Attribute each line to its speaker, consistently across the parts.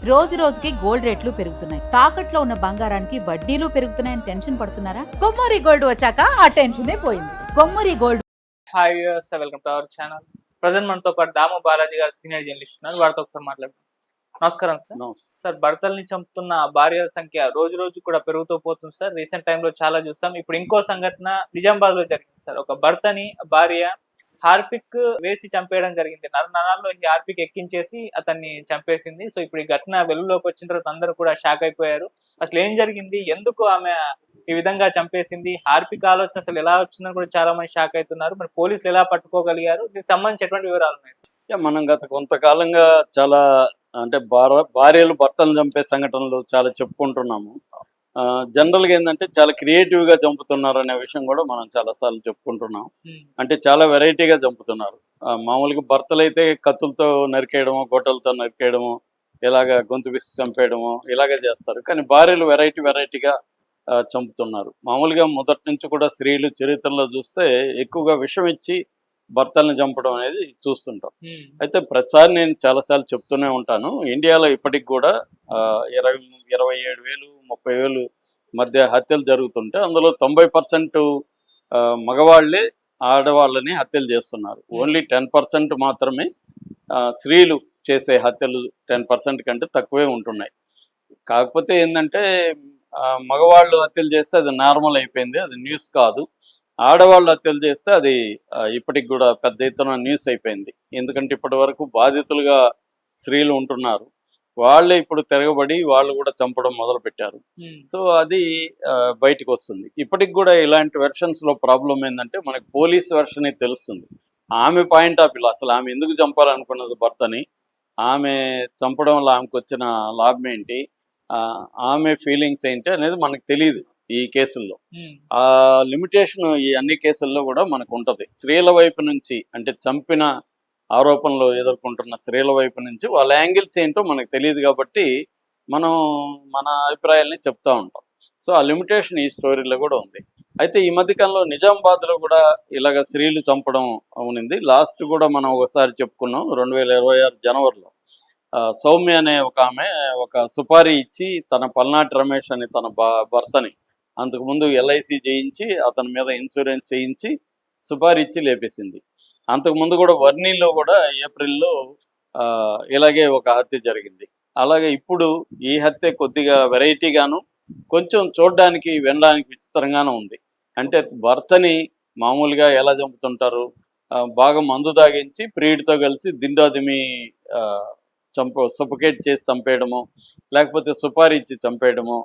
Speaker 1: రోజు రోజుకి గోల్డ్ రేట్లు పెరుగుతున్నాయి. తాకట్లో ఉన్న బంగారానికి వడ్డీలు పెరుగుతున్నాయని టెన్షన్ పడుతున్నారా? కొమ్మూరి గోల్డ్ వచ్చాక ఆ టెన్షనే పోయింది. Kommuri gold.
Speaker 2: Hi sir, welcome to our channel. Present మనతో పాటు దాము బాలాజీ గారు సీనియర్ జర్నలిస్ట్ ఉన్నారు. వారితో ఒకసారి మాట్లాడుతాం. నమస్కారం సార్. సార్, భర్తల్ని చంపుతున్న భార్యల సంఖ్య రోజు రోజు కూడా పెరుగుతూ పోతుంది సార్. రీసెంట్ టైంలో చాలా చూస్తాం. ఇప్పుడు ఇంకో సంఘటన నిజామాబాద్ లో జరిగింది సార్. ఒక భర్తని భార్య హార్పిక్ వేసి చంపేయడం జరిగింది. నరాల్లో ఈ హార్పిక్ ఎక్కించేసి అతన్ని చంపేసింది. సో ఇప్పుడు ఈ ఘటన వెలుగులోకి వచ్చిన తర్వాత అందరూ కూడా షాక్ అయిపోయారు. అసలు ఏం జరిగింది, ఎందుకు ఆమె ఈ విధంగా చంపేసింది, హార్పిక్ ఆలోచన అసలు ఎలా వచ్చిందని కూడా చాలా మంది షాక్ అవుతున్నారు. మరి పోలీసులు ఎలా పట్టుకోగలిగారు, దీనికి సంబంధించి ఎటువంటి వివరాలు ఉన్నాయి సార్?
Speaker 3: మనం గత కొంతకాలంగా చాలా అంటే భార్యలు భర్తలు చంపే సంఘటనలు చాలా చెప్పుకుంటున్నాము. జనరల్గా ఏంటంటే చాలా క్రియేటివ్గా చంపుతున్నారు అనే విషయం కూడా మనం చాలాసార్లు చెప్పుకుంటున్నాం. అంటే చాలా వెరైటీగా చంపుతున్నారు. మామూలుగా భర్తలు అయితే కత్తులతో నరికేయడము, గొడ్డలతో నరికేయడము, ఇలాగ గొంతు విసి చంపేయడము ఇలాగే చేస్తారు. కానీ భార్యలు వెరైటీగా చంపుతున్నారు. మామూలుగా మొదటి నుంచి కూడా స్త్రీలు చరిత్రలో చూస్తే ఎక్కువగా విషం ఇచ్చి భర్తల్ని చంపడం అనేది చూస్తుంటాం. అయితే ప్రతిసారి నేను చాలాసార్లు చెప్తూనే ఉంటాను, ఇండియాలో ఇప్పటికి కూడా 27,000 30,000 మధ్య హత్యలు జరుగుతుంటే అందులో 90% మగవాళ్లే ఆడవాళ్ళని హత్యలు చేస్తున్నారు. ఓన్లీ 10% మాత్రమే స్త్రీలు చేసే హత్యలు 10% కంటే తక్కువే ఉంటున్నాయి. కాకపోతే ఏంటంటే మగవాళ్ళు హత్యలు చేస్తే అది నార్మల్ అయిపోయింది, అది న్యూస్ కాదు. ఆడవాళ్ళు హత్యలు చేస్తే అది ఇప్పటికి కూడా పెద్ద ఎత్తున న్యూస్ అయిపోయింది. ఎందుకంటే ఇప్పటి వరకు బాధితులుగా స్త్రీలు ఉంటున్నారు, వాళ్ళే ఇప్పుడు తిరగబడి వాళ్ళు కూడా చంపడం మొదలు పెట్టారు. సో అది బయటకు వస్తుంది. ఇప్పటికి కూడా ఇలాంటి వెర్షన్స్లో ప్రాబ్లం ఏంటంటే మనకి పోలీస్ వెర్షనే తెలుస్తుంది. ఆమె పాయింట్ ఆఫ్ వ్యూ, అసలు ఆమె ఎందుకు చంపాలనుకున్నది భర్తని, ఆమె చంపడం వల్ల ఆమెకు వచ్చిన లాభం ఏంటి, ఆమె ఫీలింగ్స్ ఏంటి అనేది మనకు తెలియదు ఈ కేసుల్లో. ఆ లిమిటేషన్ ఈ అన్ని కేసుల్లో కూడా మనకు ఉంటుంది. స్త్రీల వైపు నుంచి అంటే చంపిన ఆరోపణలు ఎదుర్కొంటున్న స్త్రీల వైపు నుంచి వాళ్ళ యాంగిల్స్ ఏంటో మనకు తెలియదు కాబట్టి మనం మన అభిప్రాయాల్ని చెప్తూ ఉంటాం. సో ఆ లిమిటేషన్ ఈ స్టోరీలో కూడా ఉంది. అయితే ఈ మధ్యకాలంలో నిజామాబాద్లో కూడా ఇలాగ స్త్రీలు చంపడం అవునింది. లాస్ట్ కూడా మనం ఒకసారి చెప్పుకున్నాం, 2026 జనవరిలో సౌమ్య అనే ఒక ఆమె ఒక సుపారీ ఇచ్చి తన పల్నాటి రమేష్ అని తన భర్తని అంతకుముందు LIC చేయించి అతని మీద ఇన్సూరెన్స్ చేయించి సుపారీ ఇచ్చి లేపేసింది. అంతకుముందు కూడా వర్నీలో కూడా ఏప్రిల్లో ఇలాగే ఒక హత్య జరిగింది. అలాగే ఇప్పుడు ఈ హత్య కొద్దిగా వెరైటీగాను కొంచెం చూడడానికి వినడానికి విచిత్రంగానూ ఉంది. అంటే భర్తని మామూలుగా ఎలా చంపుతుంటారు, బాగా మందు తాగించి ప్రియుడితో కలిసి దిండాదిమి సఫోకేట్ చేసి చంపేయడము, లేకపోతే సుపారీ ఇచ్చి చంపేయడము,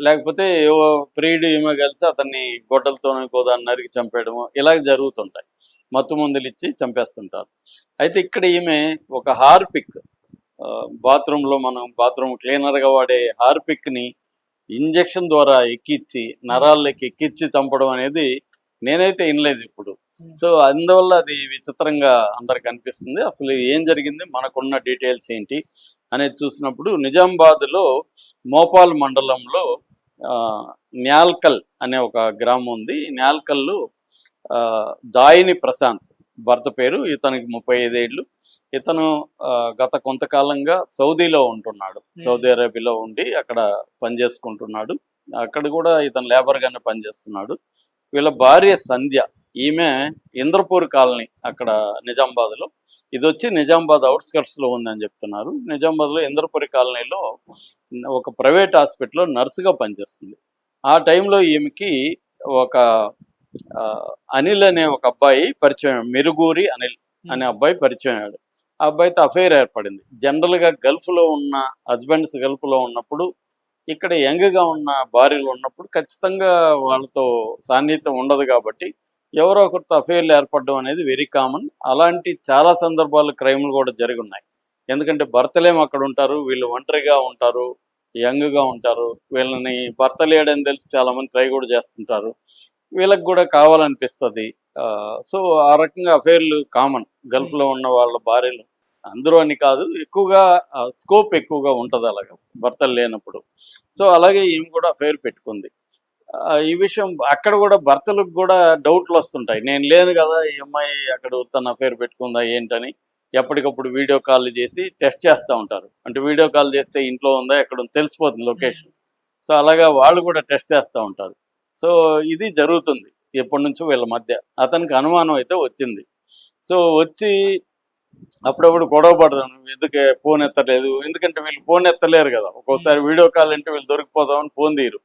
Speaker 3: లేకపోతే ఏవో ప్రియుడు ఏమో కలిసి అతన్ని గొడ్డలతోనే గోదాన్ని నరికి చంపేయడము ఇలాగ జరుగుతుంటాయి. మత్తు మందులు ఇచ్చి చంపేస్తుంటారు. అయితే ఇక్కడ ఈమె ఒక హార్పిక్, బాత్రూంలో మనం బాత్రూమ్ క్లీనర్గా వాడే హార్పిక్ని ఇంజెక్షన్ ద్వారా ఎక్కించి నరాల్లోకి ఎక్కించి చంపడం అనేది నేనైతే వినలేదు ఇప్పుడు. సో అందువల్ల అది విచిత్రంగా అందరికి అనిపిస్తుంది. అసలు ఏం జరిగింది, మనకున్న డీటెయిల్స్ ఏంటి అనేది చూసినప్పుడు నిజామాబాద్లో మోపాల్ మండలంలో న్యాల్కల్ అనే ఒక గ్రామం ఉంది. న్యాల్కల్లో దాయిని ప్రశాంత్ భర్త పేరు, ఇతనికి 35 ఏళ్ళు. ఇతను గత కొంతకాలంగా సౌదీలో ఉంటున్నాడు. సౌదీ అరేబియాలో ఉండి అక్కడ పనిచేసుకుంటున్నాడు. అక్కడ కూడా ఇతను లేబర్గానే పనిచేస్తున్నాడు. వీళ్ళ భార్య సంధ్య, ఈమె ఇంద్రపూర్ కాలనీ అక్కడ నిజామాబాద్లో, ఇది వచ్చి నిజామాబాద్ అవుట్స్కట్స్లో ఉందని చెప్తున్నారు. నిజామాబాద్లో ఇంద్రపూర్ కాలనీలో ఒక ప్రైవేట్ హాస్పిటల్లో నర్సుగా పనిచేస్తుంది. ఆ టైంలో ఈమెకి ఒక అనిల్ అనే ఒక అబ్బాయి పరిచయం, మెరుగురి అనిల్ అనే అబ్బాయి పరిచయం అయ్యాడు. ఆ అబ్బాయితో అఫైర్ ఏర్పడింది. జనరల్గా గల్ఫ్లో ఉన్న హస్బెండ్స్ గల్ఫ్లో ఉన్నప్పుడు ఇక్కడ యంగ్గా ఉన్న భార్యలు ఉన్నప్పుడు ఖచ్చితంగా వాళ్ళతో సాన్నిహిత్యం ఉండదు కాబట్టి ఎవరో ఒకరితో అఫైర్లు ఏర్పడడం అనేది వెరీ కామన్. అలాంటి చాలా సందర్భాలు క్రైమ్లు కూడా జరిగి ఉన్నాయి. ఎందుకంటే భర్తలేమో అక్కడ ఉంటారు, వీళ్ళు ఒంటరిగా ఉంటారు, యంగ్గా ఉంటారు. వీళ్ళని భర్త లేడని తెలిసి చాలామంది ట్రై కూడా చేస్తుంటారు. వీళ్ళకి కూడా కావాలనిపిస్తుంది. సో ఆ రకంగా అఫైర్లు కామన్ గల్ఫ్లో ఉన్న వాళ్ళ భార్యలు. అందరూ అని కాదు, ఎక్కువగా స్కోప్ ఎక్కువగా ఉంటుంది అలాగా భర్తలు లేనప్పుడు. సో అలాగే ఈమె కూడా అఫైర్ పెట్టుకుంది. ఈ విషయం అక్కడ కూడా భర్తలకు కూడా డౌట్లు వస్తుంటాయి, నేను లేను కదా ఈ అమ్మాయి అక్కడ తన అఫైర్ పెట్టుకుందా ఏంటని. ఎప్పటికప్పుడు వీడియో కాల్ చేసి టెస్ట్ చేస్తూ ఉంటారు. అంటే వీడియో కాల్ చేస్తే ఇంట్లో ఉందా ఎక్కడ ఉందో తెలిసిపోతుంది లొకేషన్. సో అలాగా వాళ్ళు కూడా టెస్ట్ చేస్తూ ఉంటారు. సో ఇది జరుగుతుంది ఎప్పటి నుంచో వీళ్ళ మధ్య. అతనికి అనుమానం అయితే వచ్చింది. సో వచ్చి అప్పుడప్పుడు గొడవ పడదాం, ఎందుకే ఫోన్ ఎత్తలేదు, ఎందుకంటే వీళ్ళు ఫోన్ ఎత్తలేరు కదా. ఒక్కోసారి వీడియో కాల్ అంటే వీళ్ళు దొరికిపోదామని ఫోన్ తీయరు.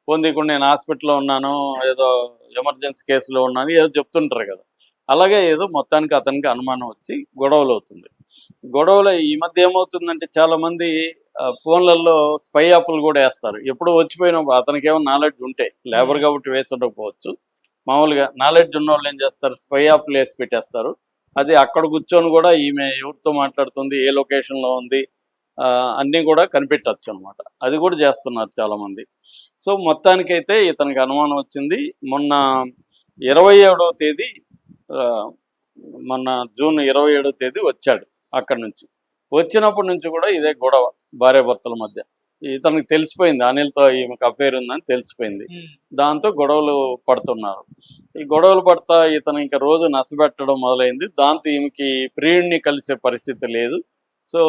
Speaker 3: ఫోన్ తీయకుండా నేను హాస్పిటల్లో ఉన్నాను, ఏదో ఎమర్జెన్సీ కేసులో ఉన్నాను ఏదో చెప్తుంటారు కదా. అలాగే ఏదో మొత్తానికి అతనికి అనుమానం వచ్చి గొడవలు అవుతుంది. గొడవలు ఈ మధ్య ఏమవుతుందంటే చాలామంది ఫోన్లలో స్పై యాప్లు కూడా వేస్తారు. ఎప్పుడో వచ్చిపోయిన అతనికి ఏమో నాలెడ్జ్ ఉంటే, లేబర్ కాబట్టి వేసి ఉండకపోవచ్చు, మామూలుగా నాలెడ్జ్ ఉన్న వాళ్ళు ఏం చేస్తారు, స్పై యాప్లు వేసి పెట్టేస్తారు. అది అక్కడ కూర్చొని కూడా ఈమె ఎవరితో మాట్లాడుతుంది, ఏ లొకేషన్లో ఉంది, అన్నీ కూడా కనిపెట్టచ్చు అనమాట. అది కూడా చేస్తున్నారు చాలామంది. సో మొత్తానికైతే ఇతనికి అనుమానం వచ్చింది. మొన్న 27వ తేదీ మొన్న జూన్ 27వ తేదీ వచ్చాడు అక్కడి నుంచి. వచ్చినప్పటి నుంచి కూడా ఇదే గొడవ భార్యాభర్తల మధ్య. ఇతనికి తెలిసిపోయింది అనిల్తో ఈమెకు అఫేర్ ఉందని తెలిసిపోయింది. దాంతో గొడవలు పడుతున్నారు. ఈ గొడవలు పడతా ఇతను ఇంకా రోజు నచ్చబెట్టడం మొదలైంది. దాంతో ఈమెకి ప్రియుడిని కలిసే పరిస్థితి లేదు. సో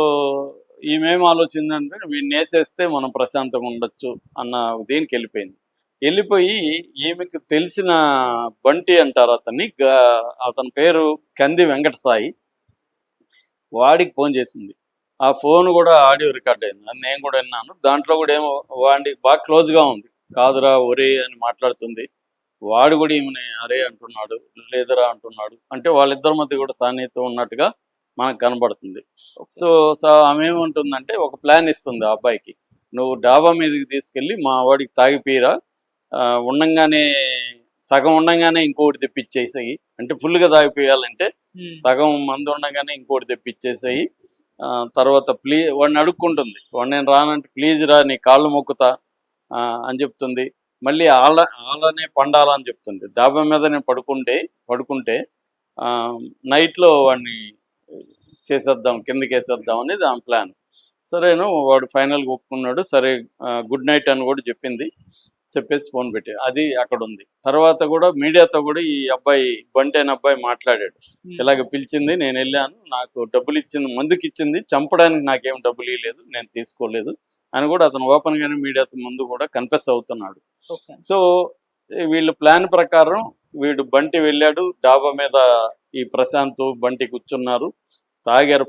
Speaker 3: ఈమెం ఆలోచిందంటే వీడిని వేసేస్తే మనం ప్రశాంతంగా ఉండొచ్చు అన్న దీనికి వెళ్ళిపోయింది. వెళ్ళిపోయి ఈమెకు తెలిసిన బంటి అంటారు అతన్ని, అతని పేరు కంది వెంకట సాయి, వాడికి ఫోన్ చేసింది. ఆ ఫోన్ కూడా ఆడియో రికార్డ్ అయింది, అది నేను కూడా విన్నాను. దాంట్లో కూడా ఏమో వాడికి బాగా క్లోజ్గా ఉంది. కాదురా ఒరే అని మాట్లాడుతుంది. వాడు కూడా ఈమెని అరే అంటున్నాడు, లేదురా అంటున్నాడు. అంటే వాళ్ళిద్దరి మధ్య కూడా సాన్నిహిత్యం ఉన్నట్టుగా మనకు కనబడుతుంది. సో ఆమె ఏమంటుందంటే ఒక ప్లాన్ ఇస్తుంది ఆ అబ్బాయికి, నువ్వు డాబా మీదకి తీసుకెళ్ళి మా వాడికి తాగిపీరా, ఉండంగానే సగం ఉండంగానే ఇంకోటి తెప్పించేసేయి, అంటే ఫుల్గా తాగిపోయాలంటే సగం మంది ఉండగానే ఇంకోటి తెప్పించేసేయి. తర్వాత వాడిని అడుక్కుంటుంది, వాడు నేను రానంటే ప్లీజ్ రా నీ కాళ్ళు మొక్కుతా అని చెప్తుంది. మళ్ళీ ఆళ్ళనే పండాలని చెప్తుంది. డాబా మీద నేను పడుకుంటే నైట్లో వాడిని చేసేద్దాం, కిందకి వేసేద్దాం అనేది ఆమె ప్లాన్. సరేను వాడు ఫైనల్గా ఒప్పుకున్నాడు. సరే గుడ్ నైట్ అని కూడా చెప్పింది. చెప్పేసి ఫోన్ పెట్టి అది అక్కడ ఉంది. తర్వాత కూడా మీడియాతో కూడా ఈ అబ్బాయి బంటి అయిన అబ్బాయి మాట్లాడాడు. ఇలాగ పిలిచింది, నేను వెళ్ళాను, నాకు డబ్బులు ఇచ్చింది, మందుకి ఇచ్చింది, చంపడానికి నాకేం డబ్బులు ఇవ్వలేదు, నేను తీసుకోలేదు అని కూడా అతను ఓపెన్గానే మీడియాతో ముందు కూడా కన్ఫెస్ అవుతున్నాడు. సో వీళ్ళు ప్లాన్ ప్రకారం వీడు బంటి వెళ్ళాడు, డాబా మీద ఈ ప్రశాంత్ బంటి కూర్చున్నారు, తాగారు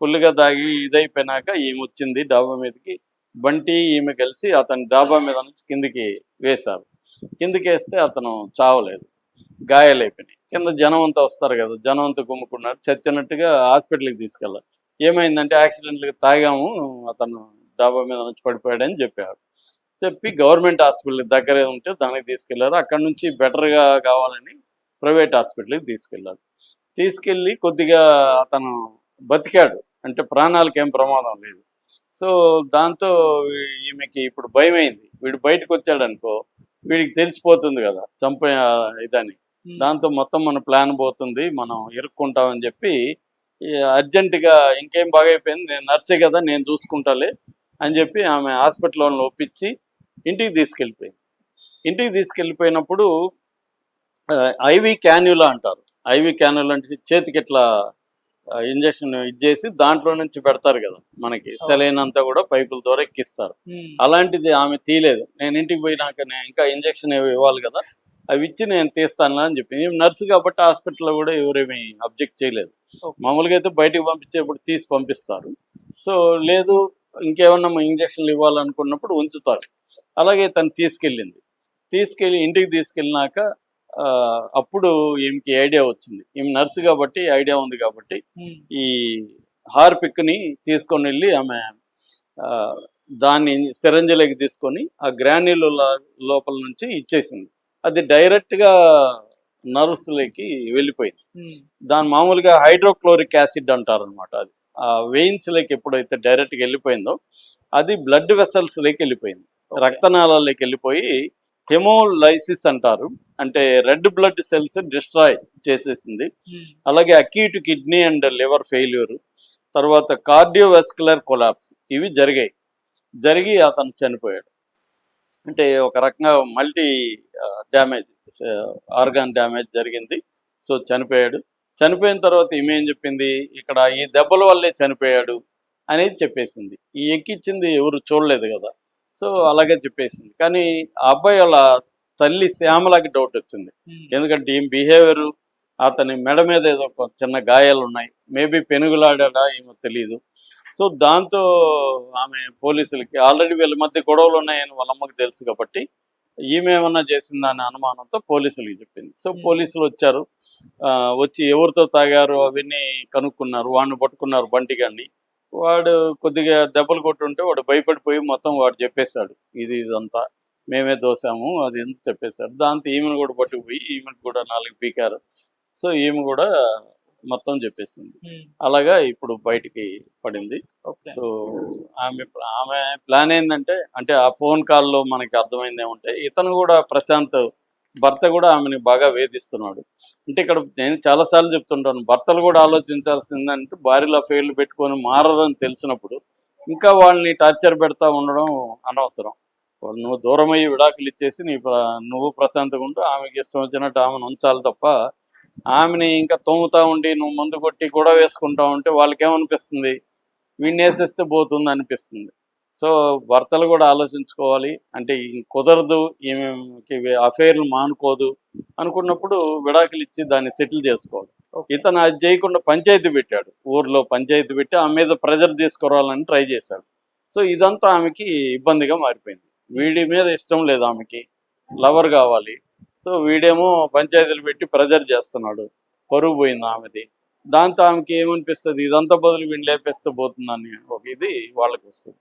Speaker 3: ఫుల్గా తాగి ఇదైపోయినాక ఈమె వచ్చింది డాబా మీదకి. బంటి ఈమె కలిసి అతని డాబా మీద నుంచి కిందికి వేశారు. కిందికి వేస్తే అతను చావలేదు, గాయాలైపోయినాయి. కింద జనం అంతా వస్తారు కదా, జనం అంతా గుమ్ముకున్నారు. చచ్చినట్టుగా హాస్పిటల్కి తీసుకెళ్ళారు. ఏమైందంటే యాక్సిడెంట్గా తాగాము, అతను డాబా మీద నుంచి పడిపోయాడని చెప్పి గవర్నమెంట్ హాస్పిటల్ దగ్గరే ఉంటే దానికి తీసుకెళ్లారు. అక్కడ నుంచి బెటర్గా కావాలని ప్రైవేట్ హాస్పిటల్కి తీసుకెళ్ళి కొద్దిగా అతను బతికాడు, అంటే ప్రాణాలకు ఏం ప్రమాదం లేదు. సో దాంతో ఈమెకి ఇప్పుడు భయమైంది, వీడు బయటకు వచ్చాడనుకో వీడికి తెలిసిపోతుంది కదా చంపే ఇదని. దాంతో మొత్తం మన ప్లాన్ పోతుంది, మనం ఇరుక్కుంటామని చెప్పి అర్జెంటుగా ఇంకేం బాగైపోయింది, నేను నర్సే కదా నేను చూసుకుంటాలే అని చెప్పి ఆమె హాస్పిటల్లో ఒప్పించి ఇంటికి తీసుకెళ్ళిపోయినప్పుడు ఐవి క్యాన్యులా అంటారు. ఐవి క్యాన్యులా అంటే చేతికి ఇట్లా ఇంజక్షన్ ఇచ్చేసి దాంట్లో నుంచి పెడతారు కదా మనకి, సెలైన్ అంతా కూడా పైపుల ద్వారా ఎక్కిస్తారు. అలాంటిది ఆమె తీయలేదు. నేను ఇంటికి పోయినాక నేను ఇంకా ఇంజక్షన్ ఇవ్వాలి కదా, అవి ఇచ్చి నేను తీస్తాను అని చెప్పి. నర్సు కాబట్టి హాస్పిటల్లో కూడా ఎవరేమీ అబ్జెక్ట్ చేయలేదు. మామూలుగా అయితే బయటకు పంపించేప్పుడు తీసి పంపిస్తారు. సో లేదు ఇంకేమన్నా ఇంజక్షన్లు ఇవ్వాలనుకున్నప్పుడు ఉంచుతారు. అలాగే తను తీసుకెళ్ళి ఇంటికి తీసుకెళ్ళినాక అప్పుడు ఈమెకి ఐడియా వచ్చింది. ఈమె నర్సు కాబట్టి ఐడియా ఉంది కాబట్టి ఈ హార్పిక్ని తీసుకొని వెళ్ళి ఆమె దాన్ని సిరంజిలోకి తీసుకొని ఆ గ్రాన్యుల లోపల నుంచి ఇచ్చేసింది. అది డైరెక్ట్గా నర్వ్స్లోకి వెళ్ళిపోయింది. దాని మామూలుగా హైడ్రోక్లోరిక్ యాసిడ్ అంటారు అనమాట. అది ఆ వెయిన్స్లోకి ఎప్పుడైతే డైరెక్ట్గా వెళ్ళిపోయిందో అది బ్లడ్ వెసల్స్లోకి వెళ్ళిపోయింది, రక్తనాళాల్లోకి వెళ్ళిపోయి హెమోలైసిస్ అంటారు, అంటే రెడ్ బ్లడ్ సెల్స్ డిస్ట్రాయ్ చేసేసింది. అలాగే acute kidney and liver failure, తర్వాత కార్డియోవాస్కులర్ కొలాప్స్ ఇవి జరిగి అతను చనిపోయాడు. అంటే ఒక రకంగా మల్టీ డ్యామేజ్, ఆర్గాన్ డ్యామేజ్ జరిగింది. సో చనిపోయాడు. చనిపోయిన తర్వాత ఈమె ఏం చెప్పింది, ఇక్కడ ఈ దెబ్బల వల్లే చనిపోయాడు అనేది చెప్పేసింది. ఈ ఎక్కిచ్చింది ఎవరు చూడలేదు కదా, సో అలాగే చెప్పేసింది. కానీ ఆ అబ్బాయి వాళ్ళ తల్లి శ్యామలకి డౌట్ వచ్చింది. ఎందుకంటే ఈమె బిహేవియర్, అతని మెడ మీద ఏదో ఒక చిన్న గాయాలు ఉన్నాయి, మేబీ పెనుగులాడా ఏమో తెలియదు. సో దాంతో ఆమె పోలీసులకి ఆల్రెడీ వీళ్ళ మధ్య గొడవలు ఉన్నాయని వాళ్ళ అమ్మకి తెలుసు కాబట్టి ఈమె ఏమన్నా చేసిందా అనే అనుమానంతో పోలీసులకి చెప్పింది. సో పోలీసులు వచ్చారు, వచ్చి ఎవరితో తాగారు అవన్నీ కనుక్కున్నారు, వాడిని పట్టుకున్నారు బంటిగాన్ని. వాడు కొద్దిగా దెబ్బలు కొట్టుంటే వాడు భయపడిపోయి మొత్తం వాడు చెప్పేశాడు, ఇదంతా మేమే దోసాము అది ఎంత చెప్పేశాడు. దాంతో ఈమెను కూడా పట్టుకుపోయి ఈమెను కూడా 4 పీకారు. సో ఈమె కూడా మొత్తం చెప్పేసింది. అలాగా ఇప్పుడు బయటికి పడింది. సో ఆమె ప్లాన్ ఏంటంటే, అంటే ఆ ఫోన్ కాల్లో మనకి అర్థమైంది ఏమంటే, ఇతను కూడా ప్రశాంత్ భర్త కూడా ఆమెని బాగా వేధిస్తున్నాడు. అంటే ఇక్కడ నేను చాలాసార్లు చెప్తుంటాను, భర్తలు కూడా ఆలోచించాల్సిందంటే భార్యల ఫెయిర్లు పెట్టుకొని మారదని తెలిసినప్పుడు ఇంకా వాళ్ళని టార్చర్ పెడతా ఉండడం అనవసరం. నువ్వు దూరమయ్యి విడాకులు ఇచ్చేసి నువ్వు ప్రశాంతంగా ఉంటూ ఆమెకి ఇష్టం వచ్చినట్టు ఆమెను ఉంచాలి తప్ప, ఆమెని ఇంకా తోముతా ఉండి నువ్వు మందు కొట్టి కూడా వేసుకుంటా ఉంటే వాళ్ళకేమనిపిస్తుంది, వీడిని వేసేస్తే పోతుంది అనిపిస్తుంది. సో భర్తలు కూడా ఆలోచించుకోవాలి. అంటే కుదరదు, ఈమెకి అఫైర్లు మానుకోదు అనుకున్నప్పుడు విడాకులు ఇచ్చి దాన్ని సెటిల్ చేసుకోవాలి. ఇతను అది చేయకుండా పంచాయతీ పెట్టాడు, ఊర్లో పంచాయతీ పెట్టి ఆమె మీద ప్రెజర్ తీసుకురావాలని ట్రై చేశాడు. సో ఇదంతా ఆమెకి ఇబ్బందిగా మారిపోయింది. వీడి మీద ఇష్టం లేదు ఆమెకి, లవర్ కావాలి. సో వీడేమో పంచాయతీలు పెట్టి ప్రెజర్ చేస్తున్నాడు, పరువు పోయింది ఆమెది. దాంతో ఆమెకి ఏమనిపిస్తుంది, ఇదంతా బదులు వీడిని లేపేస్తే పోతుందని ఒక ఇది వాళ్ళకి వస్తుంది.